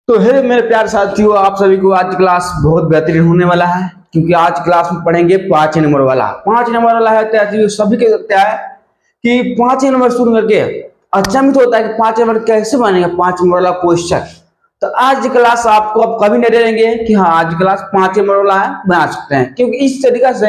तो हे मेरे प्यारे साथियों, आप सभी को आज क्लास बहुत बेहतरीन होने वाला है, क्योंकि आज क्लास में पढ़ेंगे 5 नंबर वाला। 5 नंबर वाला है तो सभी के क्या है कि 5 नंबर शुरू करके अचंभित होता है कि 5 नंबर कैसे बनेगा 5 नंबर वाला क्वेश्चन। तो आज क्लास आपको अब कभी नहीं डरेंगे कि हाँ आज क्लास 5 नंबर वाला है, बना सकते हैं, क्योंकि इस तरीका से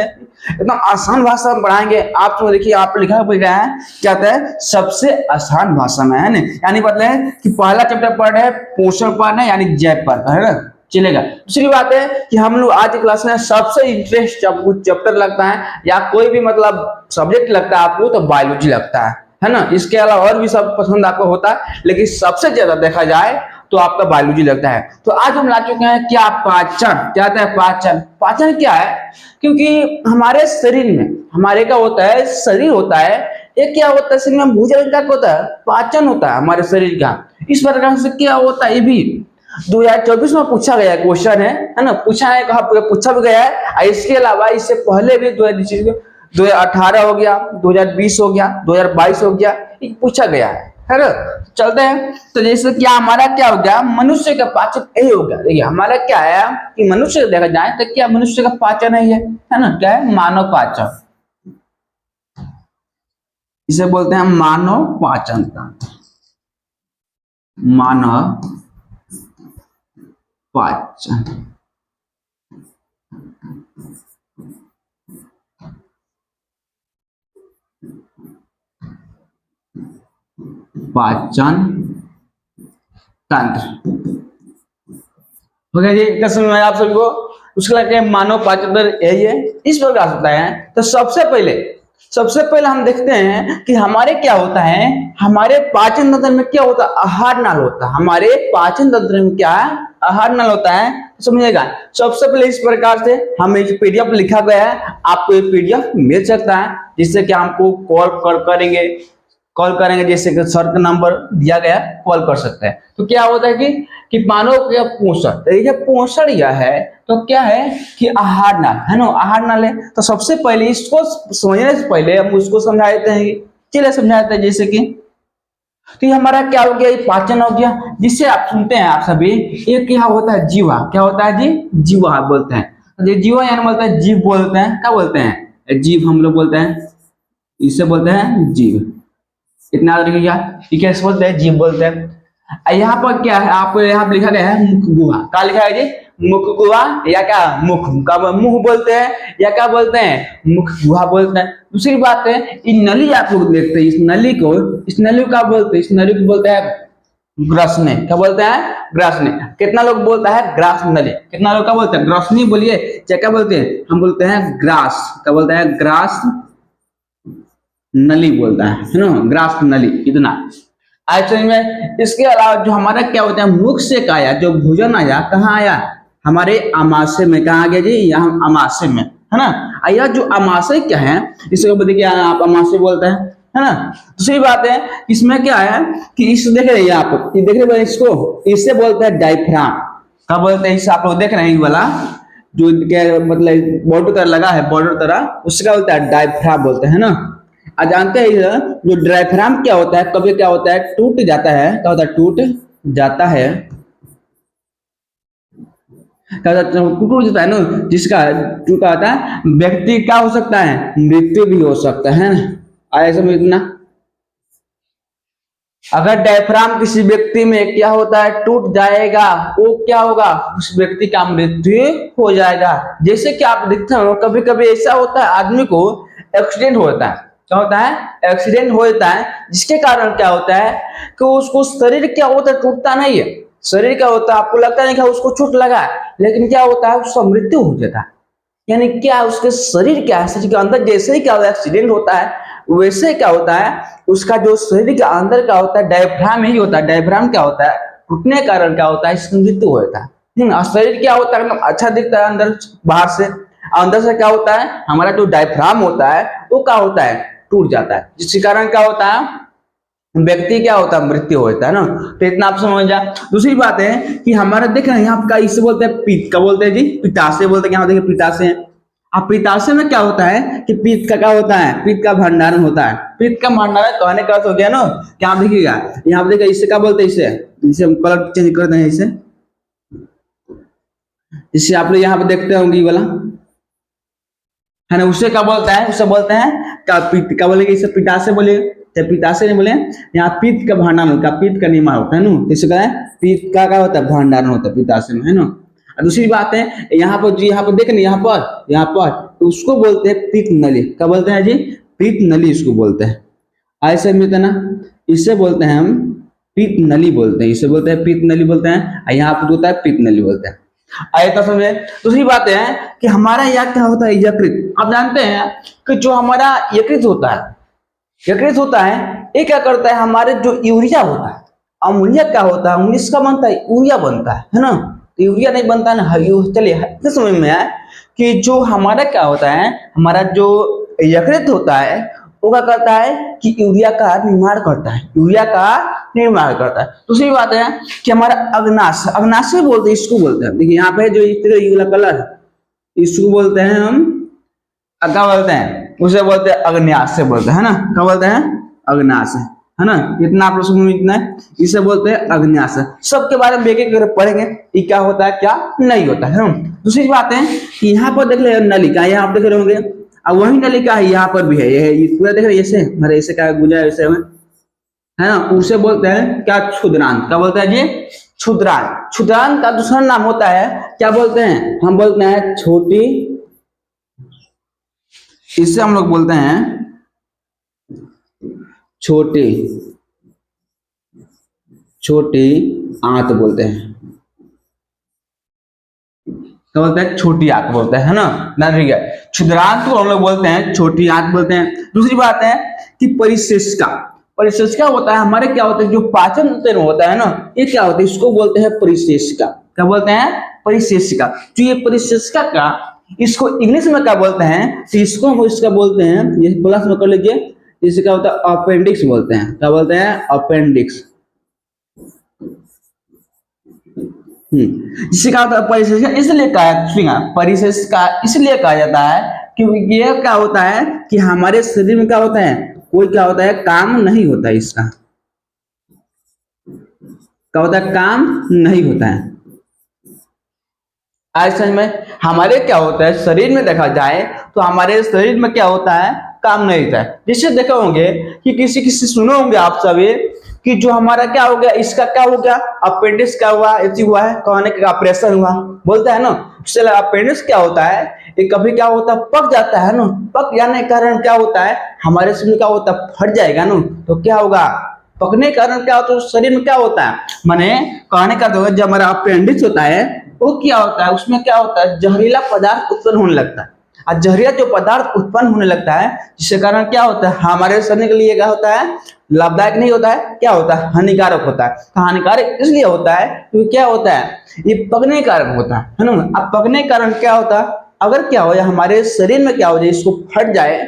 एकदम आसान भाषा में पढ़ाएंगे। आप तो देखिए, आप लिखा गया है क्या होता है, सबसे आसान भाषा में, है ना। यानी मतलब कि पहला चैप्टर पढ़ रहे हैं, पोषण पढ़ रहे हैं, यानी जैव पढ़ रहे हैं, है ना, चलेगा। दूसरी बात है कि हम लोग आज की क्लास में सबसे इंटरेस्ट जब कुछ चैप्टर लगता है या कोई भी मतलब सब्जेक्ट लगता है आपको, तो बायोलॉजी लगता है ना। इसके अलावा और भी सब पसंद आपको होता है, लेकिन सबसे ज्यादा देखा जाए तो आपका बायोलॉजी लगता है। तो आज हम ला चुके हैं क्या, पाचन। क्या होता है पाचन? पाचन क्या है? क्योंकि हमारे शरीर में हमारे क्या होता है, शरीर होता है, एक क्या होता है शरीर में भूजल का होता है, पाचन होता है हमारे शरीर का। इस प्रकार से क्या होता है, ये भी 2024 में पूछा गया क्वेश्चन है ना, पूछा है, कहा पूछा भी गया है। इसके अलावा इससे पहले भी 2018 हो गया, 2020 हो गया, 2022 हो गया, पूछा गया है ना। चलते हैं। तो जैसे क्या हमारा क्या हो गया, मनुष्य का पाचन यही हो गया। देखिए हमारा क्या है कि मनुष्य देखा जाए तो क्या मनुष्य का पाचन है ना, क्या है, मानव पाचन। इसे बोलते हैं मानव पाचन तंत्र, मानव पाचन। पाचन तंत्र हो गया जी, इतना समझ में आया आप सभी को। उसके लिए मानव पाचन तंत्र यही है, इस प्रकार होता है। तो सबसे पहले हम देखते हैं कि हमारे क्या होता है, हमारे पाचन तंत्र में क्या होता है, आहार नाल होता है। हमारे पाचन तंत्र में क्या है, आहार नाल होता है, समझिएगा। सबसे पहले इस प्रकार से हमें पीडीएफ लिखा गया है, आपको ये पीडीएफ मिल सकता है, जिससे कि हमको कॉल करेंगे, जैसे कि सर का नंबर दिया गया, कॉल कर सकते हैं। तो क्या होता है कि मानव का पोषण, देखिए पोषण यह है, तो क्या है कि आहार नाल, है ना, आहार नाल है। तो सबसे पहले इसको समझने से पहले हम उसको समझा देते हैं, चलिए समझा देते हैं। जैसे कि तो ये हमारा क्या हो गया, ये पाचन हो गया, जिससे आप सुनते हैं आप सभी, एक क्या होता है, जीवा। क्या होता है जी, जीवा बोलते हैं। जीवा यानी बोलते हैं जीव, बोलते हैं, क्या बोलते हैं, जीव हम लोग बोलते हैं, इसे बोलते हैं जीव। इतना याद रखिएगा, ठीक है, बोलते हैं जीव बोलते हैं। यहाँ पर क्या है, आपको यहाँ पर लिखा गया है मुख गुहा। क्या लिखा है जी, मुख गुहा, या क्या मुख का मुंह बोलते हैं, या क्या बोलते हैं, मुख गुहा बोलते हैं। दूसरी बात है, इन नली आप लोग देखते हैं, इस नली को क्या बोलते हैं, इस नली को बोलते हैं ग्रसने। क्या बोलते हैं, ग्रसने। कितना लोग बोलता है ग्रास नली, कितना लोग क्या बोलते हैं, ग्रसनी बोलिए, क्या बोलते हैं, हम बोलते हैं ग्रास। क्या बोलते हैं, ग्रास नली बोलता है ना, ग्रास नली। इतना आज में। इसके अलावा जो हमारा क्या होता है, मुख से आया जो भोजन आया, कहाँ आया, हमारे आमाशय में। कहाँ आ गया जी, यहाँ आमाशय में, है ना। यह जो आमाशय क्या है, इसको देखिए आप आमाशय बोलते हैं, है ना। दूसरी बात है, इसमें क्या है कि इस देख रहे हैं आप, देख रहे हैं इसको, इससे बोलते हैं डायफ्राम। क्या बोलते हैं, इसे आप लोग देख रहे हैं वाला जो क्या मतलब बॉर्डर तरह लगा है, बॉर्डर तरह, उसका बोलता है डायफ्राम बोलते हैं ना। आज जानते हैं जो डायफ्राम क्या होता है, कभी क्या होता है, टूट जाता है। क्या होता है, टूट जाता है, टूट जाता है ना, जिसका टूटा होता है, व्यक्ति क्या हो सकता है, मृत्यु भी हो सकता है ना। आया समझना, अगर डायफ्राम किसी व्यक्ति में क्या होता है, टूट जाएगा, वो क्या होगा, उस व्यक्ति का मृत्यु हो जाएगा। जैसे कि आप देखते हो कभी कभी ऐसा होता है, आदमी को एक्सीडेंट होता है। क्या होता है, एक्सीडेंट होता है, जिसके कारण क्या होता है कि उसको शरीर क्या होता है, टूटता नहीं है, शरीर क्या होता है, आपको लगता नहीं कि उसको चोट लगा, लेकिन क्या होता है, उसका मृत्यु हो जाता है। यानी क्या, उसके शरीर क्या है, शरीर के अंदर जैसे ही क्या होता है, एक्सीडेंट होता है, वैसे क्या होता है, उसका जो शरीर के अंदर क्या होता है, डायफ्राम ही होता है। डायफ्राम क्या होता है, टूटने के कारण क्या होता है, इसकी मृत्यु होता है। शरीर क्या होता है, अच्छा दिखता है अंदर बाहर से, अंदर से क्या होता है, हमारा जो डायफ्राम होता है वो क्या होता है, टूट जाता है, जिसके कारण क्या होता है, व्यक्ति क्या होता है, मृत्यु होता है ना। तो इतना आप समझ जाए। दूसरी बात है कि हमारा देख रहे हैं यहाँ का, इसे बोलते हैं पित्त। क्या बोलते हैं जी, पित्ताशय बोलते हैं। यहाँ देखिए पित्ताशय, अब पित्ताशय में क्या होता है कि पित्त का क्या होता है, पित्त का भंडारण होता है। पित्त का भंडारण कहने का हो गया ना, क्या देखिएगा यहाँ देखिए, इससे क्या बोलते हैं, इसे हम कलर चेंज कर दें, इसे जिससे आप लोग यहाँ पे देखते होंगे ये वाला है ना, उसे क्या बोलता है, उसे बोलते हैं क्या बोलेंगे इसे, पिताशय बोले, पिताशय नहीं बोले, यहाँ पित्त का भंडारण होता है, पित्त का निर्माण होता है ना, इसे क्या है, पित्त का क्या होता है, भंडारण होता है पिताशय में, है ना। और दूसरी बात है यहाँ पर जी, यहाँ पर देख नहीं, यहाँ पर तो उसको बोलते हैं पित्त नली, क्या बोलते हैं जी, पित्त नली इसको बोलते हैं। ऐसे मिलता है ना, इसे बोलते हैं हम पित्त नली बोलते हैं, इसे बोलते हैं पित्त नली बोलते हैं, यहाँ पर होता है पित्त नली बोलते हैं। आए तो समझे। दूसरी बात है कि हमारा यहाँ क्या होता है, यकृत। आप जानते हैं कि जो हमारा यकृत होता है, ये क्या करता है, हमारे जो यूरिया होता है, अमोनिया क्या होता है, अमोनिया का बनता है, यूरिया बनता है ना, तो यूरिया नहीं बनता ना। चलिए इतने समझ में आया कि जो हमारा क्या होता है, हमारा जो यकृत होता है वो क्या करता है कि यूरिया का निर्माण करता है, दूसरी बात है कि हमारा अग्नाशय बोलते हैं, इसको बोलते हैं, देखिए यहाँ पे जो ये वाला कलर इसको बोलते हैं हम, क्या बोलते हैं, उसे बोलते हैं अग्न्याशय बोलते हैं ना, क्या बोलते हैं, अग्न्याशय, है ना। इतना आप लोग इतना है, इसे बोलते हैं अग्न्याशय। सबके बारे में एक एक पढ़ेंगे ये क्या होता है क्या नहीं होता है ना। दूसरी बात है कि यहाँ पर देख ले नलिका, यहाँ आप देख रहे होंगे, अब वही नलिका है यहाँ पर भी है, ये पूरा देख रहे ऐसे, मेरे ऐसे क्या गुजरा ऐसे में, है ना, उसे बोलते हैं क्या, क्षुद्रांत। क्या बोलते हैं जी, क्षुद्रांत का दूसरा नाम होता है क्या बोलते हैं, हम बोलते हैं छोटी, इससे हम लोग बोलते हैं छोटी आंत बोलते हैं, क्या बोलते हैं, छोटी आंत बोलते हैं ना, ठीक है। क्षुद्रांत को हम लोग बोलते हैं छोटी आंत बोलते हैं। दूसरी बात है कि परिशेषिका होता है हमारे, क्या होता है जो पाचन तंत्र होता है ना, ये क्या होता है, इसको बोलते हैं परिशेषिका। क्या बोलते हैं, परिशेषिका। जो ये परिशेषिका का इसको इंग्लिश में क्या बोलते हैं, तो इसको हम इसका बोलते हैं, ये प्लस में कर लीजिए, इसे क्या होता है, अपेंडिक्स बोलते हैं। क्या बोलते हैं, अपेंडिक्स। जिसे कहा था परिशेषिका, इसलिए कहा परिशेषिका इसलिए कहा जाता है क्योंकि ये क्या होता है कि हमारे शरीर में क्या होता है, कोई क्या होता है काम नहीं होता है, इसका क्या होता है, काम नहीं होता है। ऐसे में हमारे क्या होता है, शरीर में देखा जाए तो हमारे शरीर में क्या होता है, काम नहीं होता है। जैसे देखे होंगे कि किसी सुने होंगे आप सभी कि जो हमारा क्या हो गया, इसका क्या हो गया, अपेंडिक्स क्या हुआ, ऐसी हुआ है, कहने का ऑपरेशन हुआ, बोलता है ना। चलो अपेंडिक्स क्या होता है, ये कभी क्या होता है, पक जाता है ना, पक जाने के कारण क्या होता है, हमारे शरीर में क्या होता है, फट जाएगा ना, तो क्या होगा, पकने के कारण क्या होता है, शरीर में क्या होता है, माने कहने का तो जब हमारा अपेंडिक्स होता है वो क्या होता है, उसमें क्या होता है, जहरीला पदार्थ उत्पन्न होने लगता है। और जहरीला जो पदार्थ उत्पन्न होने लगता है, जिसके कारण क्या होता है, हमारे शरीर के लिए क्या होता है, लाभदायक नहीं होता है, क्या होता है, हानिकारक होता है। तो हानिकारक इसलिए होता है क्योंकि क्या होता है, ये पकने के कारण होता है ना। अब पकने के कारण क्या होता है, अगर क्या हो जाए हमारे शरीर में क्या हो जाए, इसको फट जाए,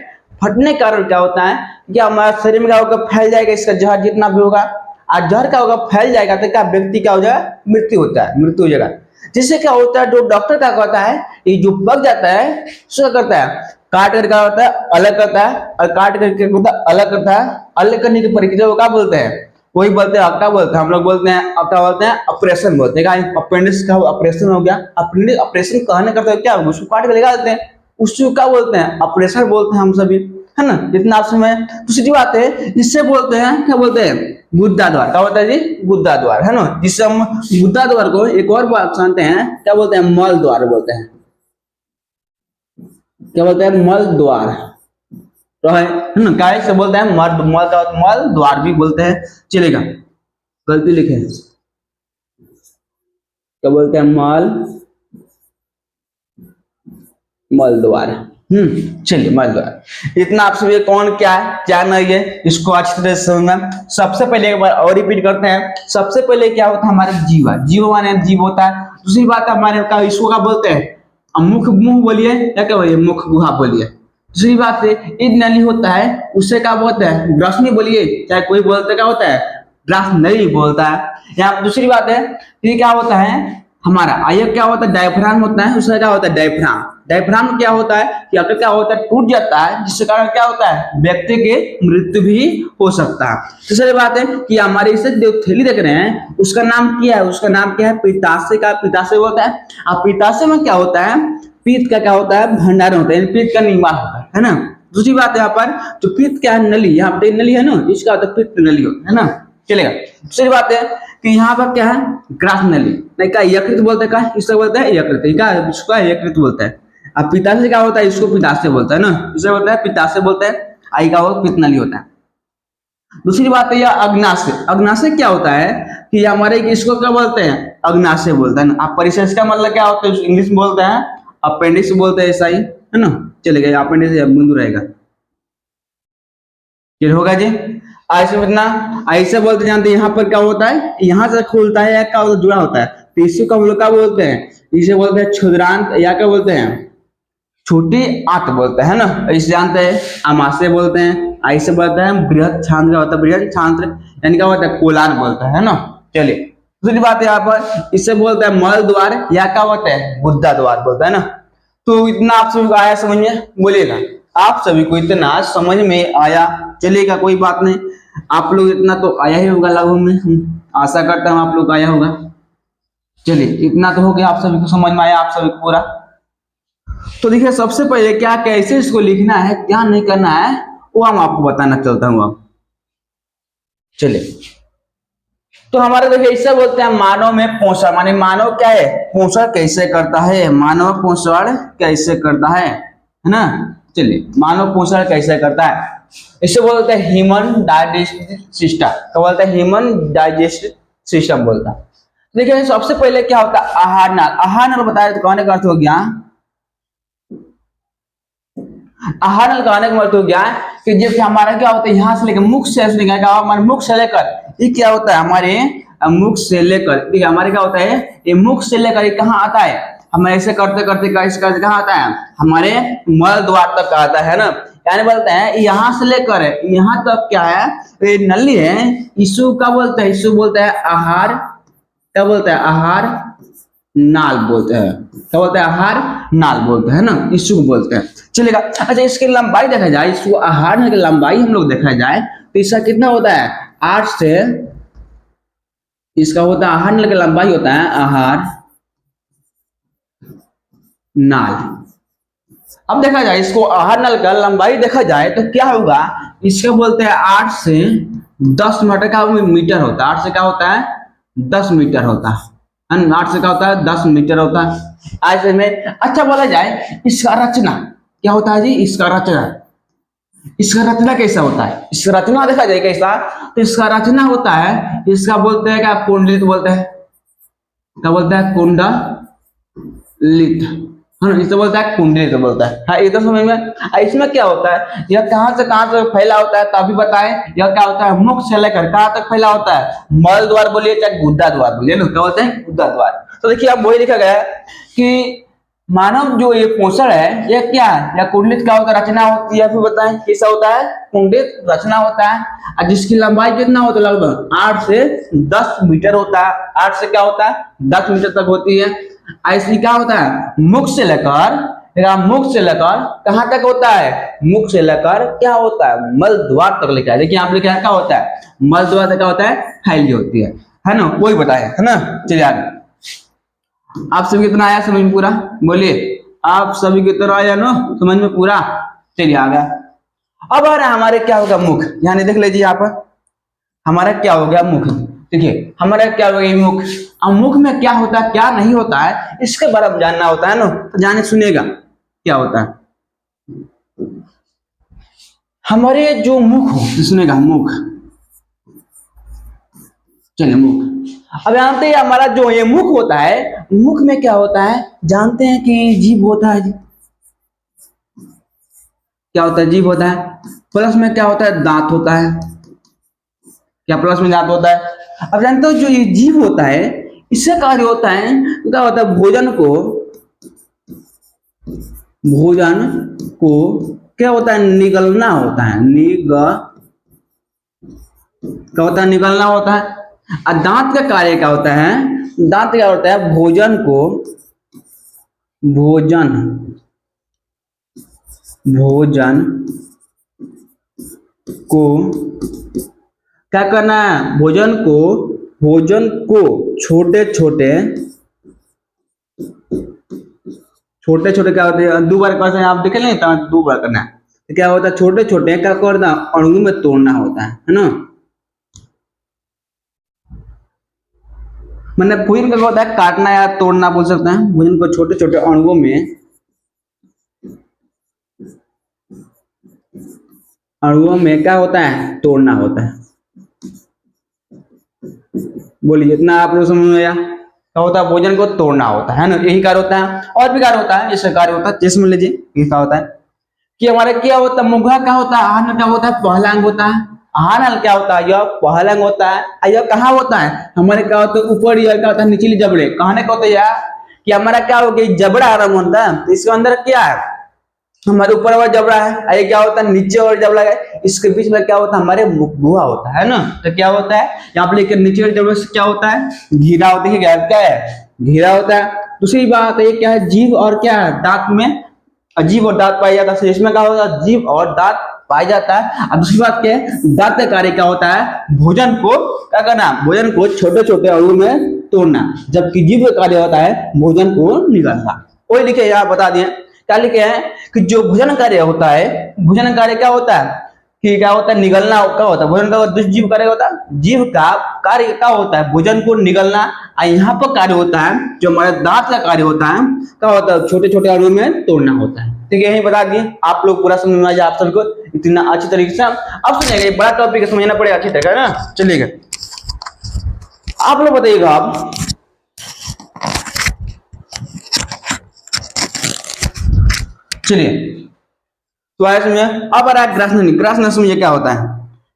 फटने के कारण क्या होता है, क्या हमारे शरीर में क्या होगा, फैल जाएगा इसका जहर जितना भी होगा, और जहर क्या होगा, फैल जाएगा तो क्या व्यक्ति क्या हो जाएगा, मृत्यु हो जाएगा। जिससे क्या होता है, जो डॉक्टर क्या कहता है, ये जो पक जाता है उसका करता है, काट कर क्या होता है, अलग करता है, और काट करके अलग करता है, अलग करने की प्रक्रिया को क्या बोलते हैं, वही बोलते हैं, क्या बोलते हैं, हम लोग बोलते हैं, अब क्या बोलते हैं, ऑपरेशन बोलते हैं। अपेंडिक्स का ऑपरेशन हो गया, ऑपरेशन कहने करते हैं क्या, उसको काट के लगा देते हैं, उसको क्या बोलते हैं, ऑपरेशन बोलते हैं हम सभी, है ना, जितना आप समय। दूसरी बात है, इससे बोलते हैं, क्या बोलते हैं, गुद्दा द्वार। क्या होता है जी, गुद्दा द्वार, है ना, जिससे हम गुद्दा द्वार को एक और बात जानते हैं, क्या बोलते हैं, मल द्वार बोलते हैं। क्या बोलते हैं, मल द्वार, तो है ना, काय से बोलते हैं, मल द्वार भी बोलते हैं, चलेगा, गलती लिखे, क्या बोलते हैं, मल द्वार। चलिए, मल द्वार। इतना आप सभी कौन क्या है, क्या नहीं है, इसको अच्छी तरह से समझना। सबसे पहले एक बार और रिपीट करते हैं, सबसे पहले क्या होता है, हमारे जीव माने जीव होता है। दूसरी बात हमारे का, इसको क्या बोलते हैं, मुंह बोलिए या क्या बोलिए, मुख गुहा बोलिए। दूसरी बात है, ईद नली होता है, उससे क्या बोलते हैं, ग्रसनी बोलिए, चाहे कोई बोलते क्या होता है, ग्रास नहीं बोलता है। यहाँ दूसरी बात है, ये क्या होता है, हमारा आय क्या होता है, डायफ्राम होता है, उसका क्या होता है डायफ्राम। डायफ्राम क्या होता है कि अगर क्या होता है टूट जाता है, जिसके कारण क्या होता है व्यक्ति के मृत्यु भी हो सकता है। तीसरी बात है कि हमारे इसे जो थैली देख रहे हैं उसका नाम क्या है, उसका नाम क्या है पित्ताशय का, पित्ताशय होता है। अब पित्ताशय में क्या होता है, पित्त का क्या होता है भंडारण होता है, पित्त का निर्माण होता है ना। दूसरी बात यहाँ पर जो पित्त क्या है नली, यहाँ पे नली है ना, इसका होता है पित्त नली होता है ना, चलेगा। दूसरी बात है कि यहाँ पर क्या है ग्रास नली, नहीं का यकृत बोलते हैं, का इससे बोलते हैं यकृत, इसका यकृत बोलता है। अब पित्ताशय क्या होता है, इसको पित्ताशय बोलता है ना, इसे बोलता है पित्ताशय बोलते हैं, आई का वो पित्त नली होता है। दूसरी बात है यह अग्नाशय। अग्नाशय क्या होता है कि हमारे इसको क्या बोलते हैं अग्नाशय बोलते हैं। आप परिशेष का मतलब क्या होता है इंग्लिश में बोलते हैं अपेंडिक्स बोलते हैं, ऐसा ही है ना, चलेगा अपेंडिक्स बिंदु रहेगा, क्लियर होगा जी। ऐसे इतना ऐसे बोलते जानते हैं, यहाँ पर क्या होता है यहाँ से खुलता है या क्या होता है जुड़ा होता है, तो इसी को हम लोग क्या बोलते हैं, इसे बोलते हैं क्षुद्रांत या क्या बोलते हैं छोटी आंत बोलते हैं ना, इसे जानते हैं आमाशय बोलते हैं। ऐसे बोलते हैं बृहद छांद्र होता है, बृहद छांद्र यानी क्या होता है कोलान बोलता है ना। चलिए दूसरी बात यहाँ पर इसे बोलते हैं मल द्वार या क्या होता है गुद्दा द्वार बोलता है ना। तो इतना आप सभी को आया समझ में, बोलिएगा आप सभी को इतना समझ में आया, चलिएगा कोई बात नहीं, आप लोग इतना तो आया ही होगा लगभग में, आशा करता हूँ आप लोग आया होगा। चलिए इतना तो हो गया, आप सभी को समझ में आया आप सभी को पूरा। तो देखिए सबसे पहले क्या कैसे इसको लिखना है क्या नहीं करना है वो हम आपको बताना चलता हूँ अब। चलिए तो हमारे देखिए इससे बोलते हैं मानव में पोषण, माने मानव क्या है पोषण कैसे करता है, मानव पोषण कैसे करता है ना। चलिए मानव पोषण कैसे करता है, इसे बोलते हैं ह्यूमन डाइजेस्टिव सिस्टम, क्या बोलते हैं ह्यूमन डाइजेस्टिव सिस्टम बोलता है। देखिए सबसे पहले क्या होता है आहार नाल, आहार नाल बताया तो कहने का अर्थ हो गया, आहार नाल कहने का मतलब हो गया कि जैसे हमारा क्या होता है यहाँ से लेकर मुख से निकलेगा, हमारे मुख से लेकर ये क्या होता है हमारे मुख से लेकर, ठीक है हमारे क्या होता है ये मुख से लेकर ये कहाँ आता है, हम ऐसे करते करते कहाँ आता है हमारे मल द्वार तक आता है ना। यानी बोलते हैं यहाँ से लेकर यहाँ तक क्या है ये नली है, इसको क्या बोलते हैं, इसको बोलते हैं आहार, क्या बोलते हैं आहार नाल बोलते हैं, क्या बोलते हैं आहार नाल बोलते हैं ना, इसको बोलते हैं। चलेगा अच्छा इसकी लंबाई देखा जाए, इसको आहार नाल की लंबाई हम लोग देखा जाए तो इसका कितना होता है 8 से, इसका होता है आहार नाल की लंबाई होता है आहार नाल। अब देखा जाए इसको आहार नाल का लंबाई देखा जाए तो क्या होगा, इसको बोलते हैं 8 से 10 मीटर का मीटर होता है, 8 से क्या होता है 10 मीटर होता है, 8 से क्या होता है 10 मीटर होता है। ऐसे में अच्छा बोला जाए इसका रचना क्या होता है जी, इसका रचना, इसका रचना कैसा होता है, इसका रचना देखा जाए कैसा, तो इसका रचना होता है इसका बोलते हैं क्या कुंडलित बोलते हैं, क्या बोलते हैं कुंडलित, हाँ इसे बोलता है कुंडलित बोलता है। हाँ एकदम समझ में। इसमें क्या होता है यह कहाँ से फैला होता है तभी बताएं, यह क्या होता है मुख से लेकर कहाँ तक फैला होता है, मल द्वार बोलिए चाहे गुद्दा द्वार बोलिए ना, क्या बोलते हैं गुद्दा द्वार। तो देखिए अब वही लिखा गया है कि मानव जो ये पोषण है यह क्या है, या कुंडलित क्या होता है रचना होती है, फिर बताएं कैसा होता है कुंडलित रचना होता है, और जिसकी लंबाई कितना होता है लगभग 8 से 10 मीटर होता है, 8 से क्या होता है 10 मीटर तक होती है। ऐसी क्या होता है मुख से लेकर कहां तक होता है, मुख से लेकर क्या होता है मल द्वार तक लिखा है। देखिए आप लिखा है क्या होता है मल द्वार तक क्या होता है फैली होती है ना, वही बताया है ना। चलिए आगे आप सभी कितना आया समझ में पूरा, बोलिए आप सभी कितना आया ना समझ में पूरा। चलिए आ गया। अब आ रहा हमारे क्या होगा मुख, यानी देख लीजिए यहाँ पर हमारा क्या हो गया मुख, देखिए हमारा क्या हो गया मुख। अब मुख में क्या होता है क्या नहीं होता है इसके बारे में जानना होता है ना, तो जाने सुनिएगा क्या होता है। हमारे जो मुख हो सुनेगा मुख, चलिए मुख। अब जानते हैं हमारा जो ये मुख होता है, मुख में क्या होता है जानते हैं कि जीभ होता है जी, क्या होता है जीभ होता है, प्लस में क्या होता है दांत होता है, क्या प्लस में दांत होता है। अब जानते हो जो ये जीभ होता है इससे कार्य होता है क्या होता है भोजन को क्या होता है निगलना होता है, क्या होता है निगलना होता है। और दांत का कार्य क्या होता है? दांत क्या होता है? भोजन भोजन को क्या करना है? भोजन को छोटे छोटे क्या होते हैं? दो बार कर आप देखे नहीं, तो दो बार करना है। तो क्या होता है? छोटे छोटे क्या करना? अणु में तोड़ना होता है ना। मतलब भोजन का क्या होता है? काटना या तोड़ना बोल सकते हैं। भोजन को छोटे छोटे अणुओं में क्या होता है? तोड़ना होता है। बोलिए, इतना आप लोग समझ में आया? क्या होता है? भोजन को तोड़ना होता है ना, यही कार्य होता है। और भी कार्य होता है, जैसे कार्य होता है, जैसे मान लीजिए ये क्या होता है कि हमारे क्या होता है? मुखा क्या होता है? आहार क्या होता है? पहला अंग होता है। आहार क्या होता है? यह पहला अंग होता है। यह कहाँ होता है? हमारे क्या होता है? ऊपर यह क्या होता है? निचली जबड़े कहने का होता है यार कि हमारा क्या हो गया? जबड़ा आराम होता है, तो इसके अंदर क्या है? हमारे ऊपर वाला जबड़ा है, ये क्या होता है? नीचे वाला जबड़ा है, इसके बीच में क्या होता है? हमारे मुखगुहा होता है ना। तो क्या होता है यहाँ पे? लेकर नीचे वाले जबड़े से क्या होता है? घेरा होता है। क्या है? घेरा होता है। दूसरी बात है क्या है? जीभ और क्या है? दांत में जीभ और दांत पाया जाता है। इसमें क्या होता है? जीभ और दांत पाया जाता है। और दूसरी बात क्या है? दांत का कार्य क्या होता है? भोजन को क्या करना? भोजन को छोटे छोटे अणु में तोड़ना। जबकि जीभ का कार्य होता है भोजन को निगलना। कोई लिखे यहाँ बता दिए क्या लिखे हैं कि जो भोजन कार्य होता है, भोजन कार्य क्या होता है कि क्या होता है? निगलना क्या होता है? भोजन का जीव कार्य होता है। जीव का कार्य क्या होता है? भोजन को निगलना। और यहाँ पर कार्य होता है जो हमारे दांत का कार्य होता है, क्या होता है? छोटे छोटे अणुओं में तोड़ना होता है। ठीक है, यही बता दिए। आप लोग पूरा समझ में आ जाए आप सबको इतना अच्छी तरीके से। अब सुनिएगा, बड़ा टॉपिक समझना पड़ेगा अच्छी तरह ना। चलिएगा, आप लोग बताइएगा। आप चलिए, तो आया समझे। अब आ रहा है ग्रास नली। ग्रास नली समझिए क्या होता है?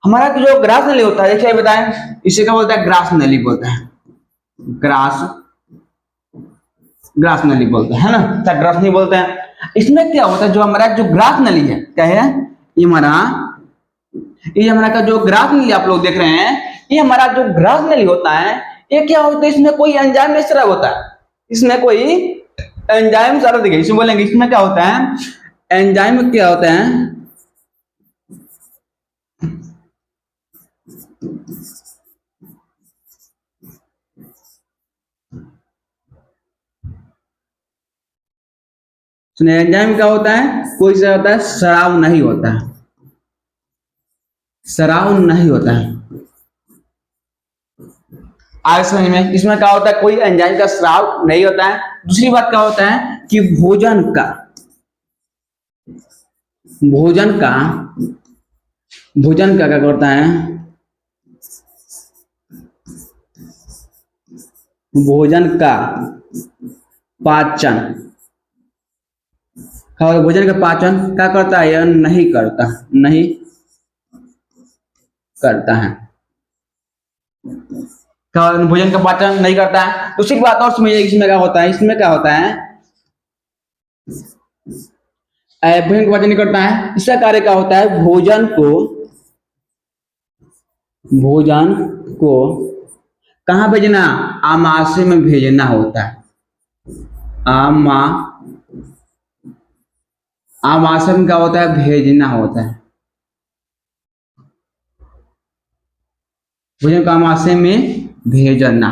हमारा जो ग्रास नली होता है, देखिए बताएं, इसे क्या बोलता है? ग्रास नली बोलते हैं। ग्रास नली बोलते हैं ना, क्या ग्रास नली बोलते हैं। इसमें क्या होता है? जो हमारा जो ग्रास नली है, क्या है ये हमारा का जो ग्रास नली आप लोग देख रहे हैं, ये हमारा जो ग्रास नली होता है, ये क्या होता है? इसमें कोई एंजाइम नहीं स्राव होता है। इसमें कोई एंजाइम सारा देखिए, इसमें बोलेंगे इसमें क्या होता है? एंजाइम क्या होता है? एंजाइम क्या होता है? कोई से होता है? स्राव नहीं होता है। स्राव नहीं होता है। आगे समझ में, इसमें क्या होता है? कोई एंजाइम का स्राव नहीं होता है। दूसरी बात क्या होता है कि भोजन का क्या करता है? भोजन का पाचन भोजन का पाचन क्या करता है? यह नहीं करता है। भोजन का पाचन नहीं करता है। दूसरी बात और समझिए, इसमें क्या होता है? भोजन का पाचन नहीं करता है। इसका कार्य क्या होता है? भोजन को कहाँ भेजना? आमाशय में भेजना होता है। आमाशय में क्या होता है? भेजना होता है। भोजन को आमाशय में भेजना।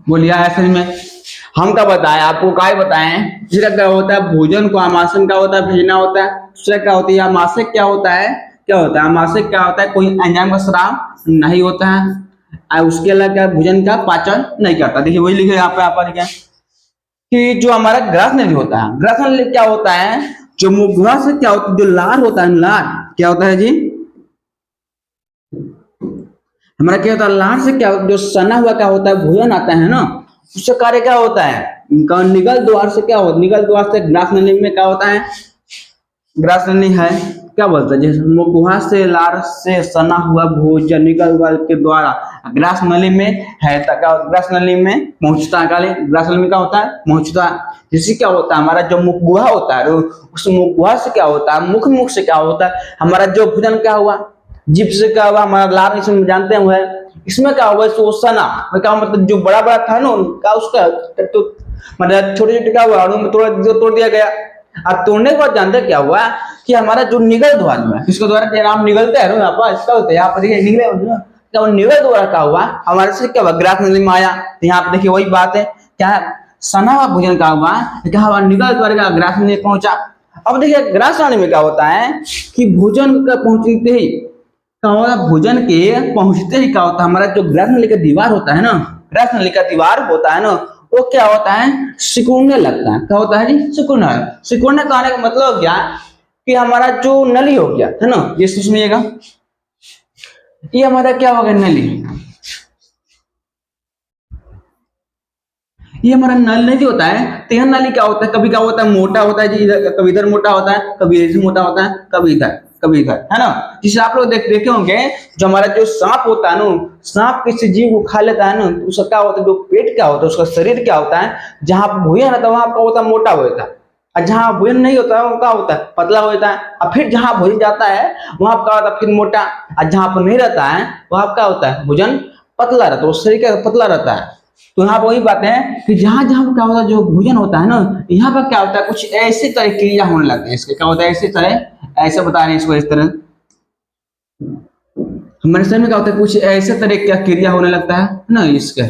बोलिए ऐसे में हम क्या बताएं आपको? क्या बताएं? दूसरा क्या होता है? भोजन को आमाशय क्या होता है? भेजना होता है। दूसरा क्या होता है? आमाशय क्या होता है? आमाशय क्या होता है? कोई एंजाइम का स्राव नहीं होता है। उसके अलावा क्या? भोजन का पाचन नहीं करता। देखिए वही लिखे यहाँ पे, आप लिखे कि जो हमारा ग्रास नली होता है, ग्रास नली क्या होता है? जो मुखगुहा से क्या होता है? जो लार होता है, लार क्या होता है जी? हमारा क्या होता है? लार से क्या? जो सना हुआ क्या होता है? भोजन आता है ना, उससे कार्य क्या होता है? निगल द्वार से क्या होता है? निगल द्वार से ग्रास नली में क्या होता है? ग्रास नली है क्या बोलते हैं, जैसे मुखगुहा से लार से सना हुआ भोजन निकल के द्वारा ग्रास नली में है ग्रास नली में पहुंचता है, ग्रास नली में क्या होता है, पहुंचता है। जिससे क्या होता है, हमारा जो मुखगुहा होता है उस मुखगुहा से क्या होता है, मुख से क्या होता है, हमारा जो भोजन क्या हुआ, जीभ से क्या हुआ, हमारा लार, इसमें जानते हैं, इसमें क्या हुआ, वो सना क्या मतलब जो बड़ा बड़ा था ना उनका, उसका तो मतलब छोटे छोटे क्या हुआ, तोड़ दिया गया। अब तोड़ने के बाद जानते क्या हुआ कि हमारा जो निगल द्वार में, इसके द्वारा नाम निगलते हैं यहाँ पर, इसका होता है यहाँ पर देखिए निगले, क्या निगल द्वारा क्या हुआ, हमारे से क्या हुआ, ग्रास नली में आया। तो यहाँ पे देखिए वही बात है, क्या सना हुआ भोजन का हुआ, क्या हुआ, निगल द्वार का ग्रास नली पहुंचा। अब देखिए ग्रास नली में क्या होता है कि भोजन का पहुंचते ही क्या होता है, भोजन के पहुंचते ही क्या होता है, हमारा जो ग्रास नली का दीवार होता है ना, ग्रास नली का दीवार होता है ना, वो क्या होता है, सिकुड़ने लगता है। क्या होता है जी, सिकुड़ना। सिकुड़ने का आने का मतलब क्या कि हमारा जो नली हो गया है ना, ये सुनिएगा, ये हमारा क्या होगा, नली, ये हमारा नल नहीं होता है। तो यह नली क्या होता है, कभी क्या होता है, मोटा होता है जी, कभी इधर मोटा होता है, कभी इधर मोटा होता है, कभी इधर, है ना। जिसे आप लोग देखे होंगे, जो हमारा जो सांप होता है ना, सांप किसी जीव को खा लेता है ना, तो उसका क्या होता है, जो पेट क्या होता है, उसका शरीर क्या होता है, जहां भोजन रहता है वहां क्या होता है, मोटा होता है, और जहां भोजन नहीं होता है वो क्या होता है, पतला होता है। और फिर जहां भोजन जाता है वहां क्या होता है, फिर मोटा, और जहां पर नहीं रहता है वहां क्या होता है, भोजन पतला रहता है, शरीर क्या पतला रहता है। तो यहाँ पर वही बात है कि जहां जहां क्या होता है, जो भोजन होता है ना, यहाँ पर क्या होता है, कुछ ऐसे तरह क्रिया होने लगते हैं। इसके क्या होता है, ऐसे तरह, ऐसे बता रहे हैं इसको, इस तरह हमारे शरीर में क्या होता है, कुछ ऐसे तरह का क्रिया होने लगता है ना इसके।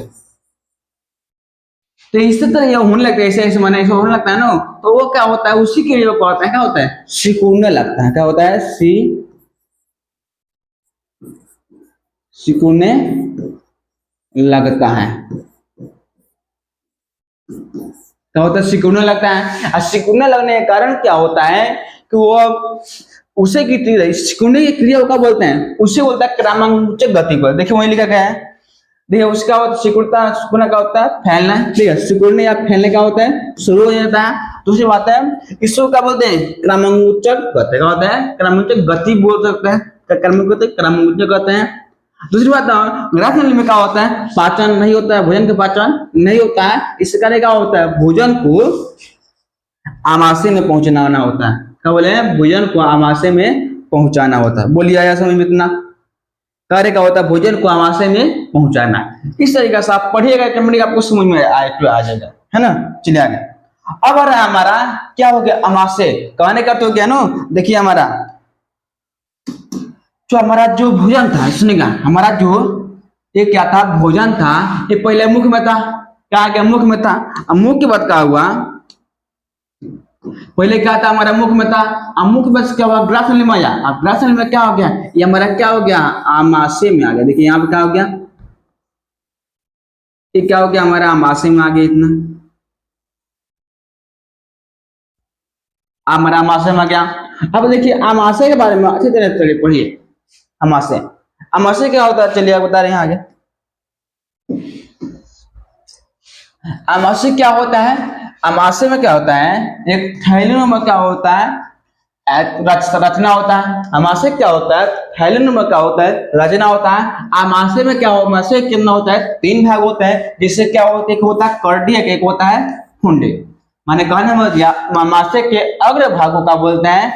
तो इस तरह ये होने लगता है, ऐसे ऐसे माने ऐसे होने लगता है ना, तो वो क्या होता है, उसी क्रिया को होता है, क्या होता है, सिकुड़ने लगता है। क्या होता है, सिकुड़ने लगता है। क्या होता है, सिकुड़ने लगता है। और सिकुड़ने लगने के कारण क्या होता है कि वो उसे की क्रिया, सिकुड़ने की क्रिया को बोलते हैं, उसे बोलता है क्रमांकुचक गति को। देखिए वही लिखा गया है, देखिए उसका होता है सिकुड़ता, सिकुड़ना क्या होता है, फैलना, ठीक है, सिकुड़ने या फैलने क्या होता है, शुरू हो जाता है। दूसरी बात है, इसको क्या बोलते हैं, क्रमांकुचक गति। क्या होता है, क्रमांकुचक गति बोल सकते हैं, क्रमांकुचक कहते हैं। दूसरी बात, ग्रास नली में क्या होता है, पाचन नहीं होता है, भोजन का पाचन नहीं होता है। इसके कारण क्या होता है, भोजन को आमाशय में पहुंचाना होता है। क्या बोले, भोजन को आमाशय में पहुंचाना होता है। बोलिए आया समझ में इतना, कार्य का होता है भोजन को आमाशय में पहुंचाना। इस तरीके से आप पढ़िएगा, ऑटोमेटिक आपको समझ में आ जाएगा, है ना। चलिए आगे। अब आ रहा है हमारा क्या हो गया, अमाशय। कहने का तो क्या ना, देखिए हमारा जो भोजन था, सुनिएगा, हमारा जो ये क्या था, भोजन था, ये पहले मुख में था। क्या क्या, मुख में था। अब मुख के बाद क्या हुआ, पहले क्या था, हमारा मुख में था। अब मुख में क्या हुआ, ग्रास नली में आया। अब ग्रास नली में क्या हो गया, ये हमारा क्या हो गया, आमाशय में आ गया। देखिए यहाँ पे क्या हो गया, ये क्या हो गया, हमारा आमाशय में आ गया। इतना हमारा आमाशय में आ गया। अब देखिए आमाशय के बारे में अच्छी तरह से पढ़िए। आमाशय, आमाशय क्या होता है, चलिए आप बता रहे हैं आगे। आमाशय क्या होता है, आमाशय में क्या होता है, एक थैली में क्या होता है, रचना होता है। आमाशय क्या होता है, थैली में क्या होता है, रचना होता है। आमाशय में क्या, आमाशय कितना होता है, 3 भाग होता है। जिससे क्या होता है, एक होता है कार्डियक, एक होता है फुंडिक। माने कहने में दिया, आमाशय के अग्र भाग को क्या बोलते हैं,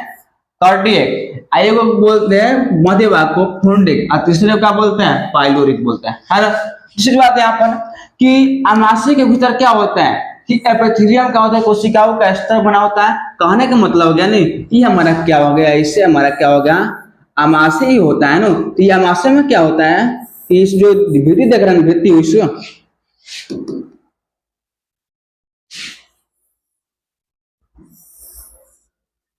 कार्डियक, आयोग को बोलते हैं मध्य भाग को फुंडिक, और तीसरे को क्या बोलते हैं, पाइलोरिक बोलते हैं, है ना। दूसरी बात यहाँ पर कि आमाशय के भीतर क्या होता है कि एपिथेलियम क्या होता है, कोशिकाओं का स्तर बना होता है। कहने का मतलब हो गया नहीं, ये हमारा क्या हो गया, इससे हमारा क्या हो गया, आमाशय ही होता है ना। तो ये आमाशय में क्या होता है, इस जो भित्ति देख रहे हैं, भित्ति,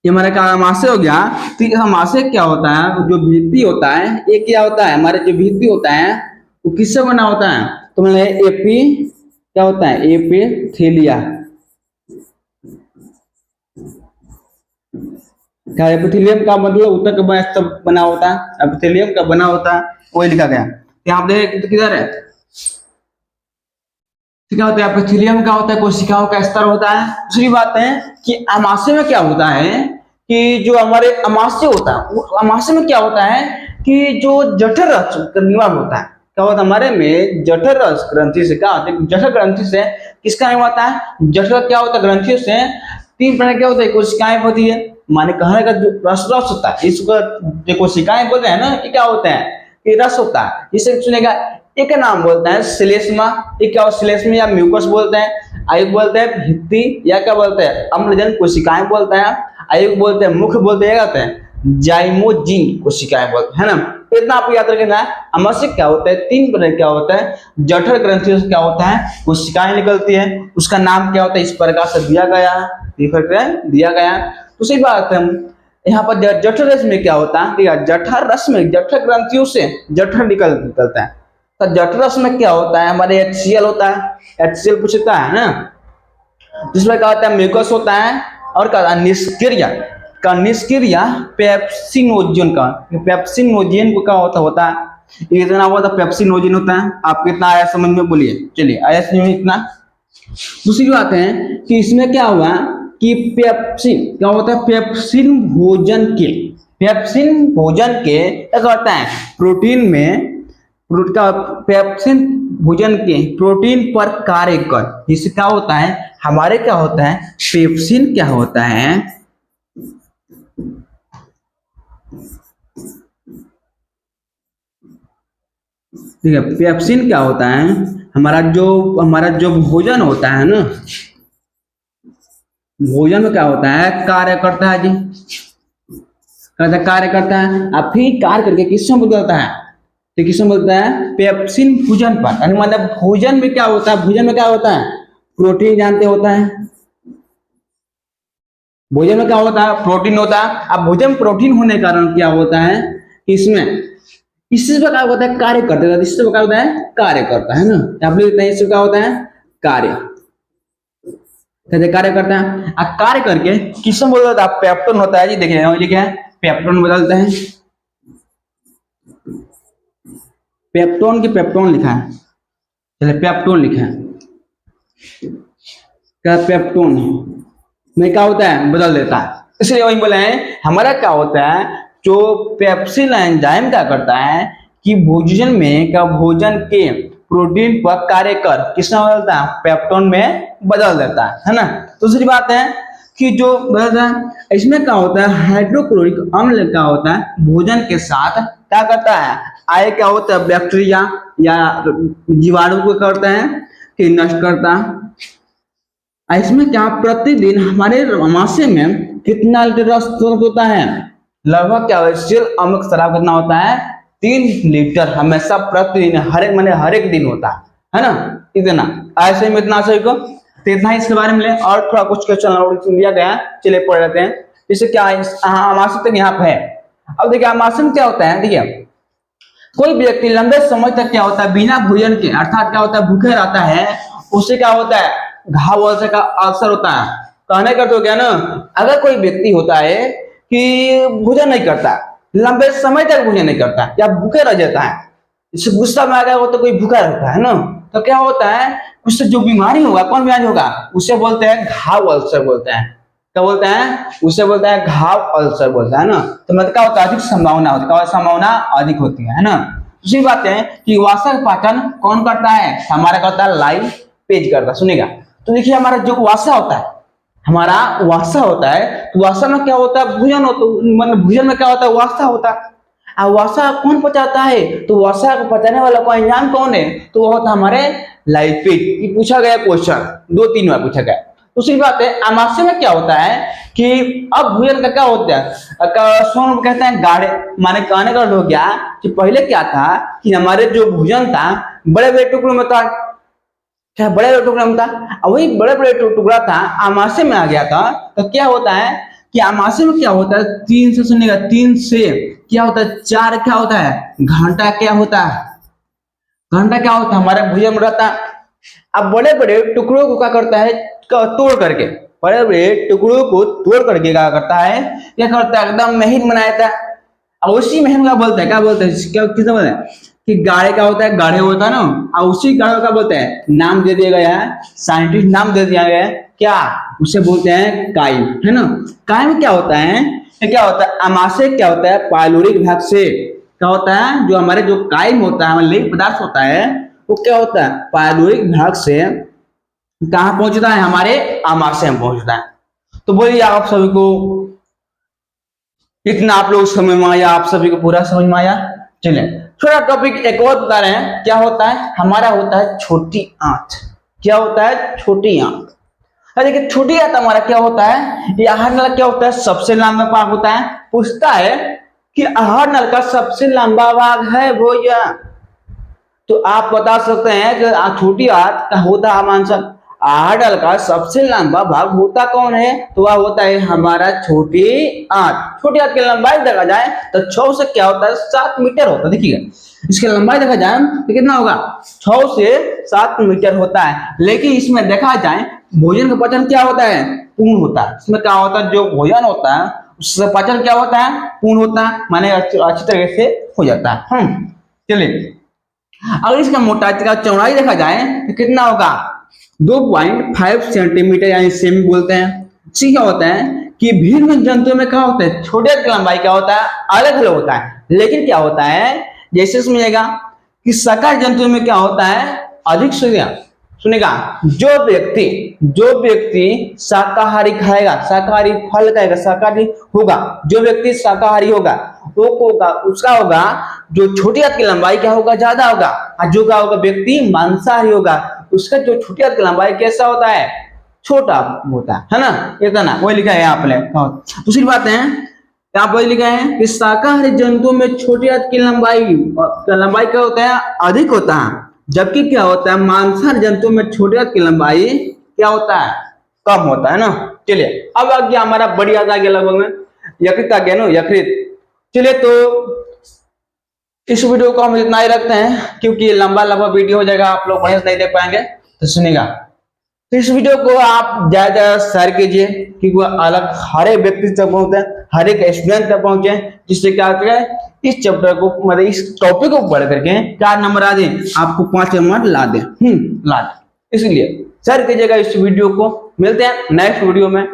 ये हमारा क्या आमाशय हो गया। तो आमाशय क्या होता है, जो भित्ति होता है, ये क्या होता है, हमारे जो भित्ति होता है वो किससे बना होता है, तो मतलब एपी क्या होता है, एपिथेलिया। क्या एपिथेलियम का मतलब ऊतक का बना होता है, एपिथेलियम का बना होता है, वही लिखा गया। यहाँ पे किधर है, क्या होता है, एपिथेलियम क्या होता है, कोशिकाओं का स्तर होता है। दूसरी बात है कि आमाशय में क्या होता है कि जो हमारे अमाशय होता है, वो अमाशय में क्या होता है कि जो जठर रस का निर्माण होता है, क्या होता है हमारे में जठर रस ग्रंथि से, क्या होता है जठर ग्रंथि से किसका निर्माण होता है, जठर क्या होता है ग्रंथियों से तीन प्रकार क्या होता है, कोशिकाएं होती है, माने कहने का जो रस रस होता है, इसको जो कोशिकाएं बोलते हैं ना, ये क्या होता है, ये रस होता है, जिसे सुनेगा एक नाम बोलते हैं श्लेष्मा, एक क्या श्लेष्मा या म्यूकस बोलते हैं, आयु बोलते हैं भित्ति या क्या बोलते हैं अम्लजन कोशिकाएं बोलते हैं, आयु बोलते हैं मुख बोलते हैं, क्या कहते हैं जाइमोजिन कोशिकाएं बोलते हैं ना। इतना आपको याद रखना है। अमाशय क्या होता है, तीन प्रकार क्या होता है, जठर ग्रंथियों से क्या होता है कोशिकाएं निकलती है, उसका नाम क्या होता है इस प्रकार से दिया गया है, दिया गया। दूसरी बात है यहाँ पर जठर रस में क्या होता है, जठर रस में जठर ग्रंथियों से जठर निकलता है, तो जठर रस में क्या होता है हमारे HCl होता है, HCl पूछता है ना, जिसमें क्या होता है म्यूकस होता है, और क्या निष्क्रिय पेप्सिनोजन का, पेप्सिनोजन को क्या होता है ये इतना होता है पेप्सिनोजन होता है। आप कितना आया समझ में बोलिए, चलिए आया समझ में इतना। दूसरी बात है कि इसमें क्या हुआ कि पेप्सिन क्या होता है, पेप्सिन भोजन के क्या करता है प्रोटीन में पेप्सिन भोजन के प्रोटीन पर कार्य कर, जिससे क्या होता है हमारे क्या होता है पेप्सिन क्या होता है, ठीक है पेप्सिन क्या होता है हमारा जो भोजन होता है ना, भोजन में क्या होता है कार्य करता है जी, कार्य करता है, अब फिर कार्य करके किसमें बदलता है, तो किसमें बोलता है पेप्सिन भोजन पर, यानी मतलब भोजन में क्या होता है, भोजन में क्या होता है प्रोटीन जानते होता है, भोजन में क्या होता है प्रोटीन होता है। अब भोजन में प्रोटीन होने के कारण क्या होता है इसमें इसी प्रकार होता है कार्य करता है, इससे प्रकार होता है कार्य करता है ना, आप लिखते हैं इससे क्या होता है कार्य, कैसे कार्य करता है, अब कार्य करके किसमें बदलता है पेप्टोन होता है जी, देखिए लिखा है पेप्टोन बदलता है, पेप्टोन की पेप्टोन लिखा है, चलिए पेप्टोन लिखा है, क्या पेप्टोन में क्या होता है बदल देता है, इसलिए वही बोले हैं हमारा क्या होता है जो पेप्सिन एंजाइम क्या करता है कि भोजन में क्या भोजन के प्रोटीन पर कार्य कर किसमें बदलता है पेप्टोन में बदल देता है ना। दूसरी बात है कि जो बदलता है इसमें क्या होता है हाइड्रोक्लोरिक अम्ल क्या होता है भोजन के साथ क्या करता है आय क्या होता है बैक्टीरिया या जीवाणु को करता है कि नष्ट करता है। इसमें क्या प्रतिदिन हमारे अमाशय में कितना लीटर रस होता है, लगभग क्या HCl अम्ल का शराब कितना होता है 3 लीटर हमेशा प्रतिदिन हर एक दिन होता है ना, इतना ऐसे में इतना सही को तो इतना ही इसके बारे में और थोड़ा कुछ क्वेश्चन दिया गया, चलिए पढ़ लेते हैं। जैसे क्या अमाशय तक यहाँ पे है। अब देखिए अमाशय में क्या होता है, देखिए कोई व्यक्ति लंबे समय तक क्या होता है बिना भोजन के अर्थात क्या होता है भूखे रहता है, उससे क्या होता है घाव अल्सर का अवसर होता है। कहने का तो क्या ना, अगर कोई व्यक्ति होता है कि भोजन नहीं करता लंबे समय तक भोजन नहीं करता या भूखे रह जाता है, इससे गुस्सा में आ गया हो तो कोई भूखा रहता है ना, तो क्या होता है उससे जो बीमारी होगा कौन बीमारी होगा उसे बोलते हैं घाव अल्सर बोलते हैं, क्या बोलते हैं उसे बोलते हैं घाव अल्सर बोलता है ना। तो मतलब क्या होता है अधिक संभावना होती है, संभावना अधिक होती है ना। दूसरी बात है कि वसा का पाचन कौन करता है, हमारा करता है लाइपेज करता है। सुनिएगा तो देखिए हमारा जो वसा होता है, हमारा वसा होता है तो वसा में क्या होता है भोजन होता है, मतलब भोजन में क्या होता है वसा होता है। अब वसा कौन पचाता है, तो वसा को पचाने वाला कोई एंजाइम कौन है, तो वो होता है हमारे लाइपेज। ये पूछा गया क्वेश्चन 2-3 बार पूछा गया। दूसरी बात है अमाशय में क्या होता है कि अब भोजन का क्या होता है स्वर्ण कहते हैं गाढ़े, माने कहने का हो गया कि पहले क्या था कि हमारे जो भोजन था बड़े बड़े टुकड़ों में था, क्या बड़े बड़े टुकड़ों में था, वही बड़े बड़े टुकड़ा था अमाशय में आ गया था। तो क्या होता है कि अमाशय में क्या होता है 3 से सुनिएगा 3 से क्या होता है 4 क्या होता है घंटा क्या होता है, घंटा क्या होता है हमारे भोजन में रहता है। अब बड़े बड़े टुकड़ों को क्या करता है तोड़ करके, बड़े बड़े टुकड़ों को तोड़ करके क्या करता है एकदम महीन बनाया था। अब उसी महीन का बोलते हैं क्या बोलते हैं किसने बोलते हैं कि गाढ़े क्या होता है गाढ़े होता है ना, और उसी गाढ़े का बोलते हैं नाम दे दिया गया है, साइंटिस्ट नाम दे दिया गया है क्या, उसे बोलते हैं काई, है ना। काई में क्या होता है, ये क्या होता है, अमाशय क्या होता है, पायलोरिक भाग से क्या होता है, जो हमारे जो काइम होता है, हमारे लिंग पदार्थ होता है, वो क्या होता है, पायलोरिक भाग से कहाँ पहुंचता है, हमारे अमाशय में पहुंचता है। तो बोलिए आप सभी को इतना आप लोग समझ में आया, आप सभी को पूरा समझ में आया। चलिए थोड़ा टॉपिक एक और बता रहे हैं, क्या होता है, हमारा होता है छोटी आंत। क्या होता है, छोटी आंत। देखिए छोटी आंत हमारा क्या होता है, ये आहार नल क्या होता है, सबसे लंबा भाग होता है। पूछता है कि आहार नल का सबसे लंबा भाग है वो या, तो आप बता सकते हैं कि छोटी आंत का होता है आंसर, आहार नल का सबसे लंबा भाग होता कौन है, तो वह होता है हमारा छोटी आंत। छोटी आंत की लंबाई देखा जाए तो 6 से क्या होता है, 7 मीटर होता है। देखिए इसकी लंबाई देखा जाए तो कितना होगा, 6 से 7 मीटर होता है। लेकिन इसमें देखा जाए भोजन का पचन क्या होता है, पूर्ण होता है। इसमें क्या होता है, जो भोजन होता है उसका पचन क्या होता है, पूर्ण होता है, माने अच्छी तरीके से हो जाता है। चलिए अगर इसका मोटाई का चौड़ाई देखा जाए तो कितना होगा, 2.5 सेंटीमीटर, यानी सेमी बोलते हैं। इससे क्या होता है कि भिन्न जंतुओं में क्या होता है, छोटे की लंबाई क्या होता है, अलग अलग होता है। लेकिन क्या होता है, जैसे समझेगा कि शाकाहारी जंतुओं में क्या होता है, अधिक सुनेगा, जो व्यक्ति शाकाहारी खाएगा, शाकाहारी फल खाएगा, शाकाहारी होगा, जो व्यक्ति शाकाहारी होगा वो होगा, उसका होगा जो छोटी आंत की लंबाई क्या होगा, ज्यादा होगा। और जो क्या होगा, व्यक्ति मांसाहारी होगा, उसका जो छोटी आंत की लंबाई कैसा होता है, छोटा होता है ना। इतना वही लिखा है यहाँ पे। दूसरी बात है यहाँ पर लिखा है कि शाकाहारी जंतुओं में छोटी आंत की लंबाई क्या होता है, अधिक होता है, जबकि क्या होता है मांसाहारी जंतुओं में छोटी आंत की लंबाई क्या होता है, कम होता है ना। चलिए अब आ गया हमारा बड़ी आंत आ गया, लगभग में यकृत आ गया ना, यकृत। चलिए तो इस वीडियो को हम इतना ही रखते हैं, क्योंकि लंबा वीडियो हो जाएगा, आप लोग बढ़िया से नहीं देख पाएंगे। तो सुनिएगा, तो इस वीडियो को आप ज्यादा शेयर कीजिए, क्योंकि वह अलग हर एक व्यक्ति तक पहुंचे, हर एक स्टूडेंट तक पहुंचे, जिससे क्या होता है इस चैप्टर को, मतलब इस टॉपिक को पढ़ करके 4 नंबर आ जाए, आपको 5 नंबर ला दे, इसलिए शेयर कीजिएगा इस वीडियो को। मिलते हैं नेक्स्ट वीडियो में।